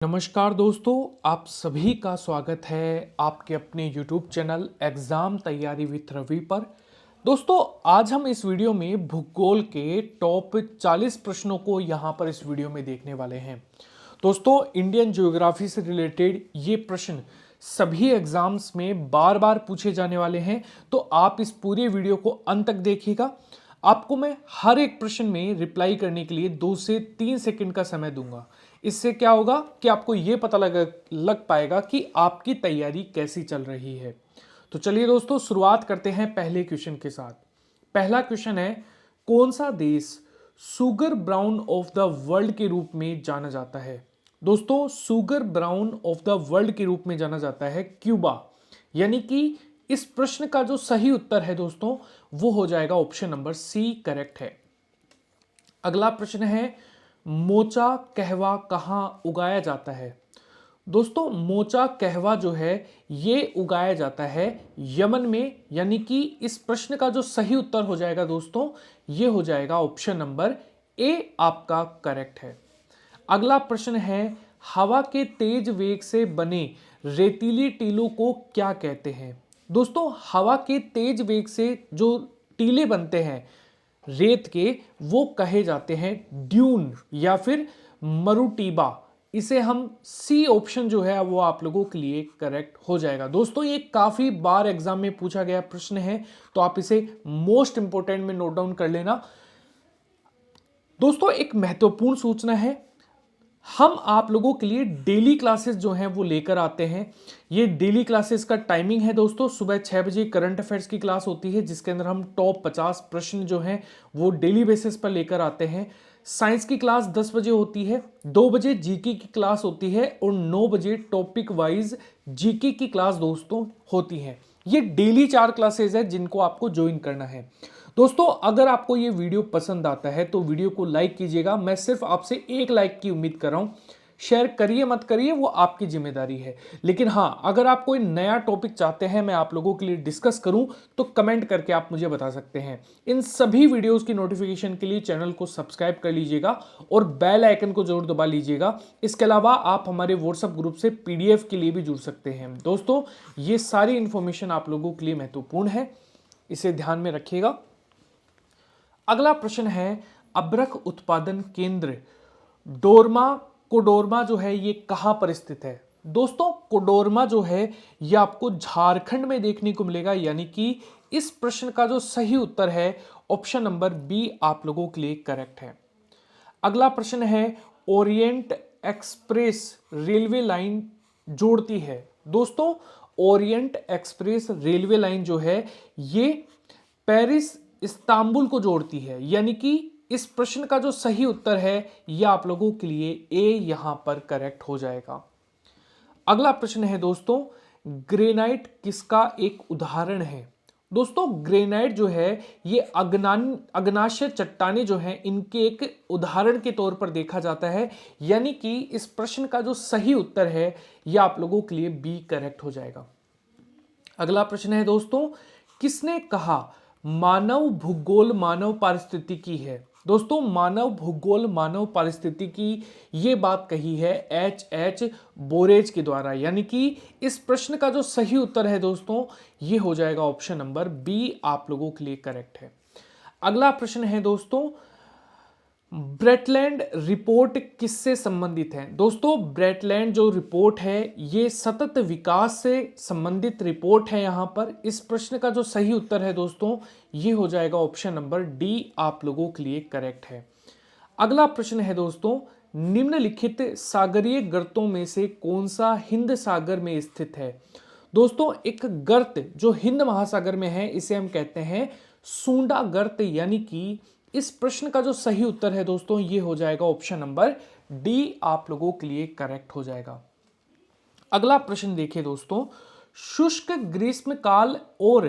नमस्कार दोस्तों, आप सभी का स्वागत है आपके अपने YouTube चैनल एग्ज़ाम तैयारी विथ रवि पर। दोस्तों, आज हम इस वीडियो में भूगोल के टॉप 40 प्रश्नों को यहाँ पर इस वीडियो में देखने वाले हैं। दोस्तों, इंडियन ज्योग्राफी से रिलेटेड ये प्रश्न सभी एग्जाम्स में बार बार पूछे जाने वाले हैं, तो आप इस पूरे वीडियो को अंत तक देखिएगा। आपको मैं हर एक प्रश्न में रिप्लाई करने के लिए 2 से 3 सेकंड का समय दूंगा। इससे क्या होगा कि आपको यह पता लग पाएगा कि आपकी तैयारी कैसी चल रही है। तो चलिए दोस्तों, शुरुआत करते हैं पहले क्वेश्चन के साथ। पहला क्वेश्चन है, कौन सा देश sugar brown of the world के रूप में जाना जाता है? दोस्तों, sugar brown of the world के रूप में जाना जाता है क्यूबा। यानी कि इस प्रश्न का जो सही उत्तर है दोस्तों, वो हो जाएगा ऑप्शन नंबर सी करेक्ट है। अगला प्रश्न है, मोचा कहवा कहाँ उगाया जाता है? दोस्तों, मोचा कहवा जो है ये उगाया जाता है यमन में। यानी कि इस प्रश्न का जो सही उत्तर हो जाएगा दोस्तों, ये हो जाएगा ऑप्शन नंबर ए आपका करेक्ट है। अगला प्रश्न है, हवा के तेज वेग से बने रेतीली टीलों को क्या कहते हैं? दोस्तों, हवा के तेज वेग से जो टीले बनते हैं रेत के, वो कहे जाते हैं ड्यून या फिर मरुटीबा। इसे हम सी ऑप्शन जो है वो आप लोगों के लिए करेक्ट हो जाएगा। दोस्तों, ये काफी बार एग्जाम में पूछा गया प्रश्न है, तो आप इसे मोस्ट इंपोर्टेंट में नोट डाउन कर लेना। दोस्तों, एक महत्वपूर्ण सूचना है, हम आप लोगों के लिए डेली क्लासेस जो हैं वो लेकर आते हैं। ये डेली क्लासेस का टाइमिंग है दोस्तों, सुबह 6 बजे करंट अफेयर्स की क्लास होती है, जिसके अंदर हम टॉप 50 प्रश्न जो हैं वो डेली बेसिस पर लेकर आते हैं। साइंस की क्लास 10 बजे होती है, 2 बजे जीके की क्लास होती है और 9 बजे टॉपिक वाइज जीके की क्लास दोस्तों होती है। ये डेली 4 क्लासेस है जिनको आपको ज्वाइन करना है। दोस्तों, अगर आपको ये वीडियो पसंद आता है तो वीडियो को लाइक कीजिएगा। मैं सिर्फ आपसे एक लाइक की उम्मीद कर रहा हूं। शेयर करिए मत करिए, वो आपकी जिम्मेदारी है। लेकिन हाँ, अगर आप कोई नया टॉपिक चाहते हैं मैं आप लोगों के लिए डिस्कस करूं, तो कमेंट करके आप मुझे बता सकते हैं। इन सभी वीडियोस की नोटिफिकेशन के लिए चैनल को सब्सक्राइब कर लीजिएगा और बेल आइकन को जरूर दबा लीजिएगा। इसके अलावा आप हमारे व्हाट्सएप ग्रुप से पीडीएफ के लिए भी जुड़ सकते हैं। दोस्तों, ये सारी इंफॉर्मेशन आप लोगों के लिए महत्वपूर्ण है, इसे ध्यान में रखिएगा। अगला प्रश्न है, अभ्रक उत्पादन केंद्र कोडोरमा जो है ये कहां पर स्थित है? दोस्तों, कोडोरमा जो है ये आपको झारखंड में देखने को मिलेगा। यानी कि इस प्रश्न का जो सही उत्तर है ऑप्शन नंबर बी आप लोगों के लिए करेक्ट है। अगला प्रश्न है, ओरिएंट एक्सप्रेस रेलवे लाइन जोड़ती है? दोस्तों, ओरिएंट एक्सप्रेस रेलवे लाइन जो है ये पेरिस इस्तांबुल को जोड़ती है। यानी कि इस प्रश्न का जो सही उत्तर है यह आप लोगों के लिए ए यहां पर करेक्ट हो जाएगा। अगला प्रश्न है दोस्तों, ग्रेनाइट किसका एक उदाहरण है? दोस्तों, ग्रेनाइट जो है ये अग्नाशय चट्टाने जो हैं इनके एक उदाहरण के तौर पर देखा जाता है। यानी कि इस प्रश्न का जो सही उत्तर है यह आप लोगों के लिए बी करेक्ट हो जाएगा। अगला प्रश्न है दोस्तों, किसने कहा मानव भूगोल मानव पारिस्थितिकी है? दोस्तों, मानव भूगोल मानव पारिस्थितिकी ये बात कही है एच बोरेज के द्वारा। यानी कि इस प्रश्न का जो सही उत्तर है दोस्तों ये हो जाएगा ऑप्शन नंबर बी आप लोगों के लिए करेक्ट है। अगला प्रश्न है दोस्तों, ब्रेटलैंड रिपोर्ट किससे संबंधित है? दोस्तों, ब्रेटलैंड जो रिपोर्ट है ये सतत विकास से संबंधित रिपोर्ट है। यहां पर इस प्रश्न का जो सही उत्तर है दोस्तों ये हो जाएगा ऑप्शन नंबर डी आप लोगों के लिए करेक्ट है। अगला प्रश्न है दोस्तों, निम्नलिखित सागरीय गर्तों में से कौन सा हिंद सागर में स्थित है? दोस्तों, एक गर्त जो हिंद महासागर में है इसे हम कहते हैं सूंडा गर्त। यानी कि इस प्रश्न का जो सही उत्तर है दोस्तों ये हो जाएगा ऑप्शन नंबर डी आप लोगों के लिए करेक्ट हो जाएगा। अगला प्रश्न देखिए दोस्तों, शुष्क ग्रीष्म काल और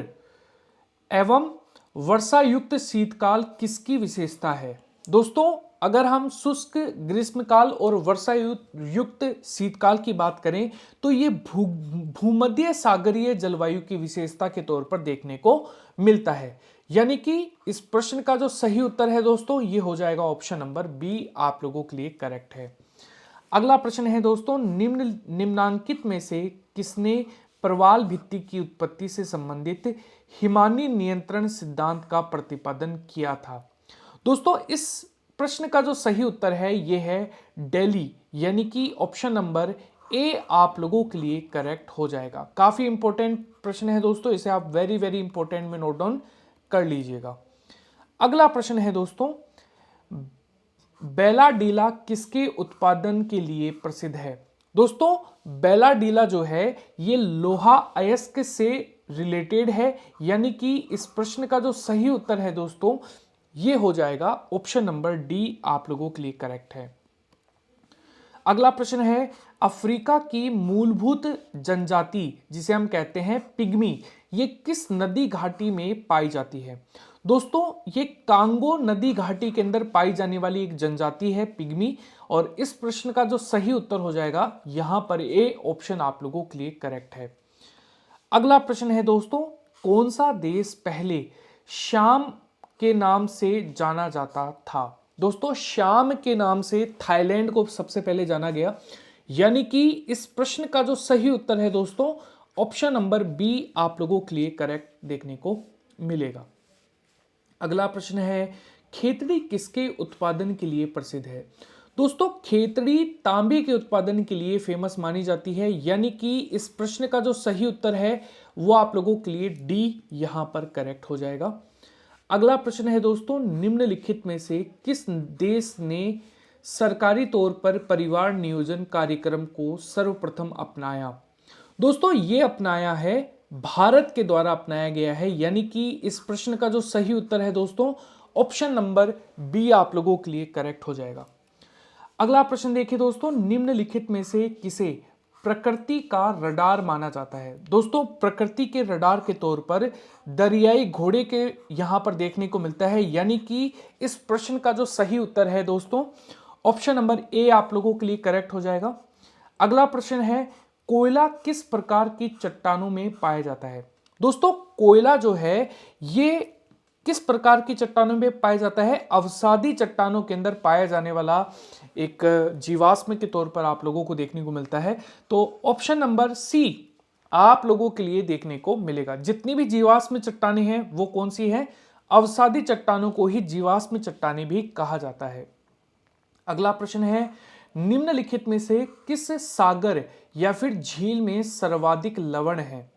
एवं वर्षा युक्त शीतकाल किसकी विशेषता है? दोस्तों, अगर हम शुष्क ग्रीष्मकाल और वर्षा युक्त शीतकाल की बात करें तो ये भूमध्य सागरीय जलवायु की विशेषता के तौर पर देखने को मिलता है। यानी कि इस प्रश्न का जो सही उत्तर है दोस्तों ये हो जाएगा ऑप्शन नंबर बी आप लोगों के लिए करेक्ट है। अगला प्रश्न है दोस्तों, निम्नांकित में से किसने प्रवाल भित्ति की उत्पत्ति से संबंधित हिमानी नियंत्रण सिद्धांत का प्रतिपादन किया था? दोस्तों इस प्रश्न का जो सही उत्तर है ये है दिल्ली, यानी कि ऑप्शन नंबर ए आप लोगों के लिए करेक्ट हो जाएगा। काफी इंपॉर्टेंट प्रश्न है दोस्तों, इसे आप वेरी वेरी इंपॉर्टेंट में नोट डाउन कर लीजिएगा। अगला प्रश्न है दोस्तों, बेलाडीला किसके उत्पादन के लिए प्रसिद्ध है? दोस्तों बेलाडीला जो है ये लोहा अयस्क से रिलेटेड है, यानी कि इस प्रश्न का जो सही उत्तर है दोस्तों ये हो जाएगा ऑप्शन नंबर डी आप लोगों के लिए करेक्ट है। अगला प्रश्न है, अफ्रीका की मूलभूत जनजाति जिसे हम कहते हैं पिग्मी, ये किस नदी घाटी में पाई जाती है? दोस्तों ये कांगो नदी घाटी के अंदर पाई जाने वाली एक जनजाति है पिग्मी, और इस प्रश्न का जो सही उत्तर हो जाएगा यहां पर ए ऑप्शन आप लोगों के लिए करेक्ट है। अगला प्रश्न है दोस्तों, कौन सा देश पहले शाम के नाम से जाना जाता था? दोस्तों शाम के नाम से थाईलैंड को सबसे पहले जाना गया, यानी कि इस प्रश्न का जो सही उत्तर है दोस्तों ऑप्शन नंबर बी आप लोगों के लिए करेक्ट देखने को मिलेगा। अगला प्रश्न है, खेतड़ी किसके उत्पादन के लिए प्रसिद्ध है? दोस्तों खेतड़ी तांबे के उत्पादन के लिए फेमस मानी जाती है, यानी कि इस प्रश्न का जो सही उत्तर है वो आप लोगों के लिए डी यहां पर करेक्ट हो जाएगा। अगला प्रश्न है दोस्तों, निम्नलिखित में से किस देश ने सरकारी तौर पर परिवार नियोजन कार्यक्रम को सर्वप्रथम अपनाया? दोस्तों ये अपनाया है भारत के द्वारा अपनाया गया है, यानी कि इस प्रश्न का जो सही उत्तर है दोस्तों ऑप्शन नंबर बी आप लोगों के लिए करेक्ट हो जाएगा। अगला प्रश्न देखिए दोस्तों, निम्नलिखित में से किसे प्रकृति का रडार माना जाता है? दोस्तों प्रकृति के रडार के तौर पर दरियाई घोड़े के यहां पर देखने को मिलता है, यानी कि इस प्रश्न का जो सही उत्तर है दोस्तों ऑप्शन नंबर ए आप लोगों के लिए करेक्ट हो जाएगा। अगला प्रश्न है, कोयला किस प्रकार की चट्टानों में पाया जाता है? दोस्तों कोयला जो है ये किस प्रकार की चट्टानों में पाया जाता है? अवसादी चट्टानों के अंदर पाया जाने वाला एक जीवाश्म के तौर पर आप लोगों को देखने को मिलता है, तो ऑप्शन नंबर सी आप लोगों के लिए देखने को मिलेगा। जितनी भी जीवाश्म चट्टानें हैं वो कौन सी हैं? अवसादी चट्टानों को ही जीवाश्म चट्टानें भी कहा जाता है। अगला प्रश्न है, निम्नलिखित में से किस सागर या फिर झील में सर्वाधिक लवण है?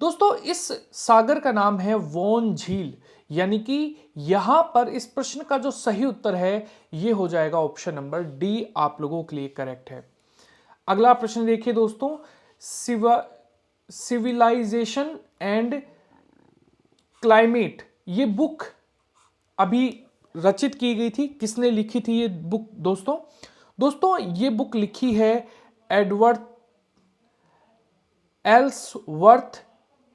दोस्तों इस सागर का नाम है वोन झील, यानी कि यहां पर इस प्रश्न का जो सही उत्तर है यह हो जाएगा ऑप्शन नंबर डी आप लोगों के लिए करेक्ट है। अगला प्रश्न देखिए दोस्तों, सिविलाइजेशन एंड क्लाइमेट ये बुक अभी रचित की गई थी, किसने लिखी थी ये बुक दोस्तों? दोस्तों ये बुक लिखी है एडवर्ड एल्सवर्थ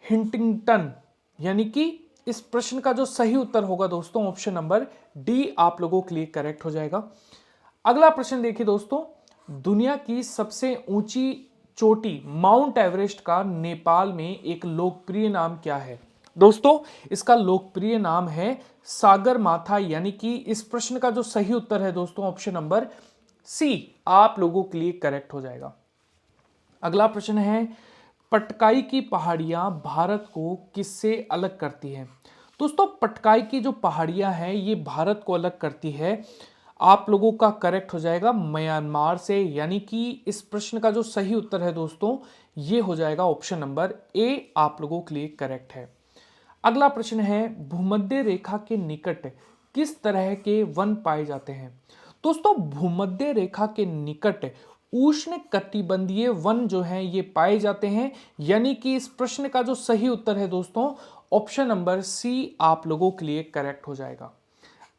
हिंटिंगटन, यानी कि इस प्रश्न का जो सही उत्तर होगा दोस्तों ऑप्शन नंबर डी आप लोगों के लिए करेक्ट हो जाएगा। अगला प्रश्न देखिए दोस्तों, दुनिया की सबसे ऊंची चोटी माउंट एवरेस्ट का नेपाल में एक लोकप्रिय नाम क्या है? दोस्तों इसका लोकप्रिय नाम है सागरमाथा, यानी कि इस प्रश्न का जो सही उत्तर है दोस्तों ऑप्शन नंबर सी आप लोगों के लिए करेक्ट हो जाएगा। अगला प्रश्न है, पटकाई की पहाड़ियां भारत को किससे अलग करती हैं? दोस्तों पटकाई की जो पहाड़ियां हैं ये भारत को अलग करती है, आप लोगों का करेक्ट हो जाएगा म्यांमार से, यानी कि इस प्रश्न का जो सही उत्तर है दोस्तों ये हो जाएगा ऑप्शन नंबर ए आप लोगों के लिए करेक्ट है। अगला प्रश्न है, भूमध्य रेखा के निकट किस तरह के वन पाए जाते हैं? दोस्तों भूमध्य रेखा के निकट उष्ण कटिबंधीय वन जो हैं ये पाए जाते हैं, यानी कि इस प्रश्न का जो सही उत्तर है दोस्तों ऑप्शन नंबर सी आप लोगों के लिए करेक्ट हो जाएगा।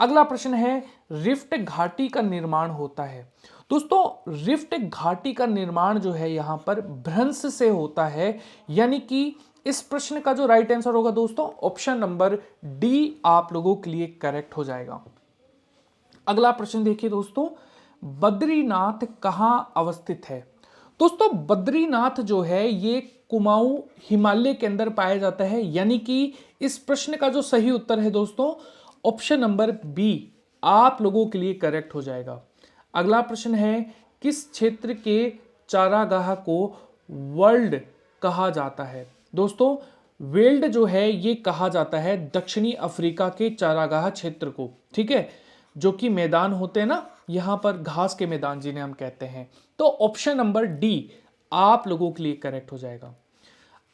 अगला प्रश्न है, रिफ्ट घाटी का निर्माण होता है। दोस्तों रिफ्ट घाटी का निर्माण जो है यहां पर भ्रंश से होता है, यानी कि इस प्रश्न का जो राइट आंसर होगा दोस्तों ऑप्शन नंबर डी आप लोगों के लिए करेक्ट हो जाएगा। अगला प्रश्न देखिए दोस्तों, बद्रीनाथ कहां अवस्थित है? दोस्तों बद्रीनाथ जो है ये कुमाऊं हिमालय के अंदर पाया जाता है, यानी कि इस प्रश्न का जो सही उत्तर है दोस्तों ऑप्शन नंबर बी आप लोगों के लिए करेक्ट हो जाएगा। अगला प्रश्न है, किस क्षेत्र के चारागाह को वर्ल्ड कहा जाता है? दोस्तों वेल्ड जो है ये कहा जाता है दक्षिणी अफ्रीका के चारागाह क्षेत्र को, ठीक है, जो कि मैदान होते हैं ना यहां पर घास के मैदान जिन्हें हम कहते हैं। तो ऑप्शन नंबर डी आप लोगों के लिए करेक्ट हो जाएगा।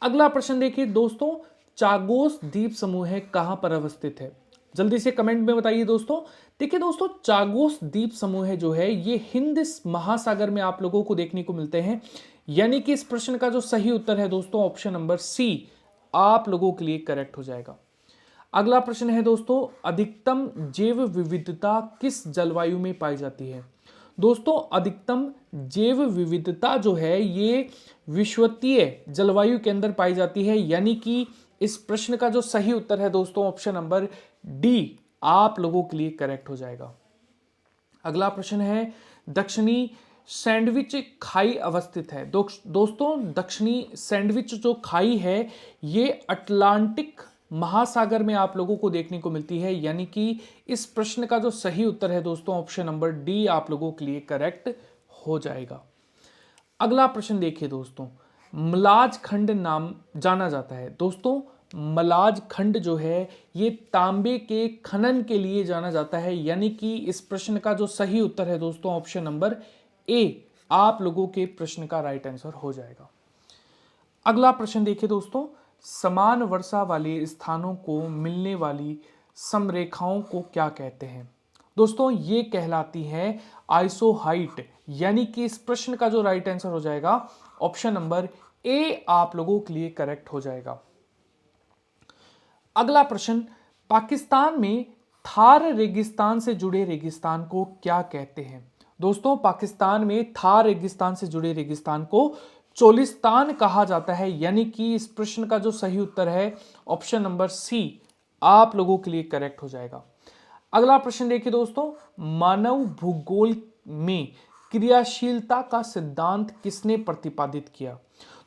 अगला प्रश्न देखिए दोस्तों, चागोस द्वीप समूह है कहां पर अवस्थित है? जल्दी से कमेंट में बताइए दोस्तों। देखिए दोस्तों चागोस द्वीप समूह जो है ये हिंद महासागर में आप लोगों को देखने को मिलते हैं, यानी कि इस प्रश्न का जो सही उत्तर है दोस्तों ऑप्शन नंबर सी आप लोगों के लिए करेक्ट हो जाएगा। अगला प्रश्न है दोस्तों, अधिकतम जैव विविधता किस जलवायु में पाई जाती है? दोस्तों अधिकतम जैव विविधता जो है ये विषुवतीय जलवायु के अंदर पाई जाती है, यानी कि इस प्रश्न का जो सही उत्तर है दोस्तों ऑप्शन नंबर डी आप लोगों के लिए करेक्ट हो जाएगा। अगला प्रश्न है, दक्षिणी सैंडविच खाई अवस्थित है। दोस्तों दक्षिणी सैंडविच जो खाई है ये अटलांटिक महासागर में आप लोगों को देखने को मिलती है, यानी कि इस प्रश्न का जो सही उत्तर है दोस्तों ऑप्शन नंबर डी आप लोगों के लिए करेक्ट हो जाएगा। अगला प्रश्न देखिए दोस्तों, मलाज खंड नाम जाना जाता है। दोस्तों मलाज खंड जो है ये तांबे के खनन के लिए जाना जाता है, यानी कि इस प्रश्न का जो सही उत्तर है दोस्तों ऑप्शन नंबर ए आप लोगों के प्रश्न का राइट आंसर हो जाएगा। अगला प्रश्न देखिए दोस्तों, समान वर्षा वाले स्थानों को मिलने वाली समरेखाओं को क्या कहते हैं? दोस्तों ये कहलाती है आइसोहाइट, यानी कि इस प्रश्न का जो राइट आंसर हो जाएगा ऑप्शन नंबर ए आप लोगों के लिए करेक्ट हो जाएगा। अगला प्रश्न, पाकिस्तान में थार रेगिस्तान से जुड़े रेगिस्तान को क्या कहते हैं? दोस्तों पाकिस्तान में थार रेगिस्तान से जुड़े रेगिस्तान को चोलिस्तान कहा जाता है, यानी कि इस प्रश्न का जो सही उत्तर है ऑप्शन नंबर सी आप लोगों के लिए करेक्ट हो जाएगा। अगला प्रश्न देखिए दोस्तों, मानव भूगोल में क्रियाशीलता का सिद्धांत किसने प्रतिपादित किया?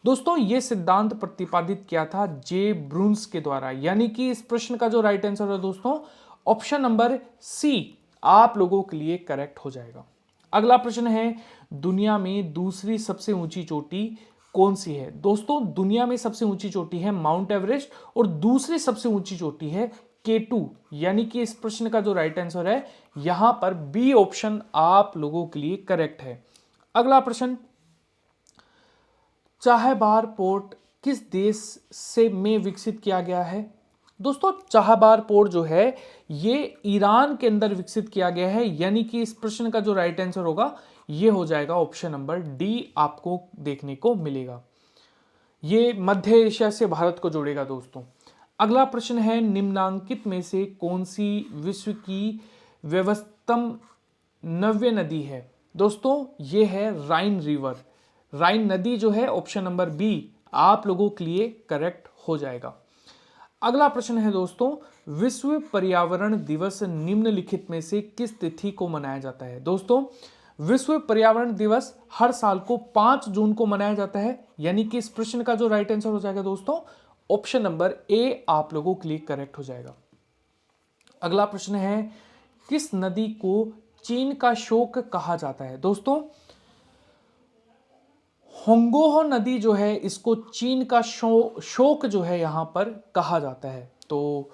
दोस्तों ये सिद्धांत प्रतिपादित किया था जे ब्रून्स के द्वारा, यानी कि इस प्रश्न का जो राइट आंसर है दोस्तों ऑप्शन नंबर सी आप लोगों के लिए करेक्ट हो जाएगा। अगला प्रश्न है, दुनिया में दूसरी सबसे ऊंची चोटी कौन सी है? दोस्तों दुनिया में सबसे ऊंची चोटी है माउंट एवरेस्ट और दूसरी सबसे ऊंची चोटी है K2, यानी कि इस प्रश्न का जो राइट आंसर है यहां पर बी ऑप्शन आप लोगों के लिए करेक्ट है। अगला प्रश्न, चाहबार पोर्ट किस देश से में विकसित किया गया है? दोस्तों चाहबार पोर्ट जो है ये ईरान के अंदर विकसित किया गया है, यानी कि इस प्रश्न का जो राइट आंसर होगा ये हो जाएगा ऑप्शन नंबर डी आपको देखने को मिलेगा। ये मध्य एशिया से भारत को जोड़ेगा दोस्तों। अगला प्रश्न है, निम्नांकित में से कौन सी विश्व की व्यवस्थतम नव्य नदी है? दोस्तों ये है राइन रिवर, राइन नदी जो है ऑप्शन नंबर बी आप लोगों के लिए करेक्ट हो जाएगा। अगला प्रश्न है दोस्तों, विश्व पर्यावरण दिवस निम्नलिखित में से किस तिथि को मनाया जाता है? दोस्तों विश्व पर्यावरण दिवस हर साल को 5 जून को मनाया जाता है, यानी कि इस प्रश्न का जो राइट आंसर हो जाएगा दोस्तों ऑप्शन नंबर ए आप लोगों के लिए करेक्ट हो जाएगा। अगला प्रश्न है, किस नदी को चीन का शोक कहा जाता है? दोस्तों होंगोहो नदी जो है इसको चीन का शोक जो है यहां पर कहा जाता है, तो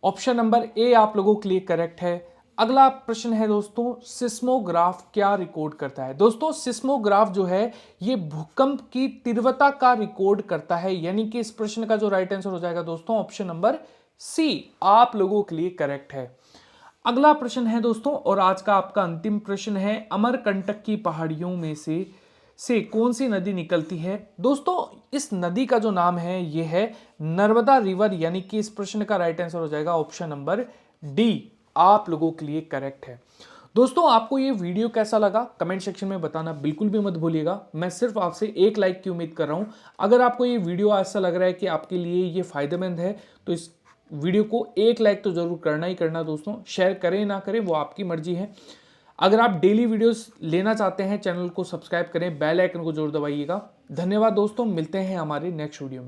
ऑप्शन नंबर ए आप लोगों के लिए करेक्ट है। अगला प्रश्न है दोस्तों, सिस्मोग्राफ क्या रिकॉर्ड करता है? दोस्तों सिस्मोग्राफ जो है ये भूकंप की तीव्रता का रिकॉर्ड करता है, यानी कि इस प्रश्न का जो राइट आंसर हो जाएगा दोस्तों ऑप्शन नंबर सी आप लोगों के लिए करेक्ट है। अगला प्रश्न है दोस्तों और आज का आपका अंतिम प्रश्न है, अमरकंटक की पहाड़ियों में से कौन सी नदी निकलती है? दोस्तों इस नदी का जो नाम है ये है नर्मदा रिवर, यानी कि इस प्रश्न का राइट आंसर हो जाएगा ऑप्शन नंबर डी आप लोगों के लिए करेक्ट है। दोस्तों आपको ये वीडियो कैसा लगा कमेंट सेक्शन में बताना बिल्कुल भी मत भूलिएगा। मैं सिर्फ आपसे एक लाइक की उम्मीद कर रहा हूं। अगर आपको ये वीडियो ऐसा लग रहा है कि आपके लिए ये फायदेमंद है तो इस वीडियो को एक लाइक तो जरूर करना ही करना दोस्तों। शेयर करें ना करें वो आपकी मर्जी है। अगर आप डेली वीडियोस लेना चाहते हैं चैनल को सब्सक्राइब करें, बेल आइकन को जरूर दबाइएगा। धन्यवाद दोस्तों, मिलते हैं हमारे नेक्स्ट वीडियो में।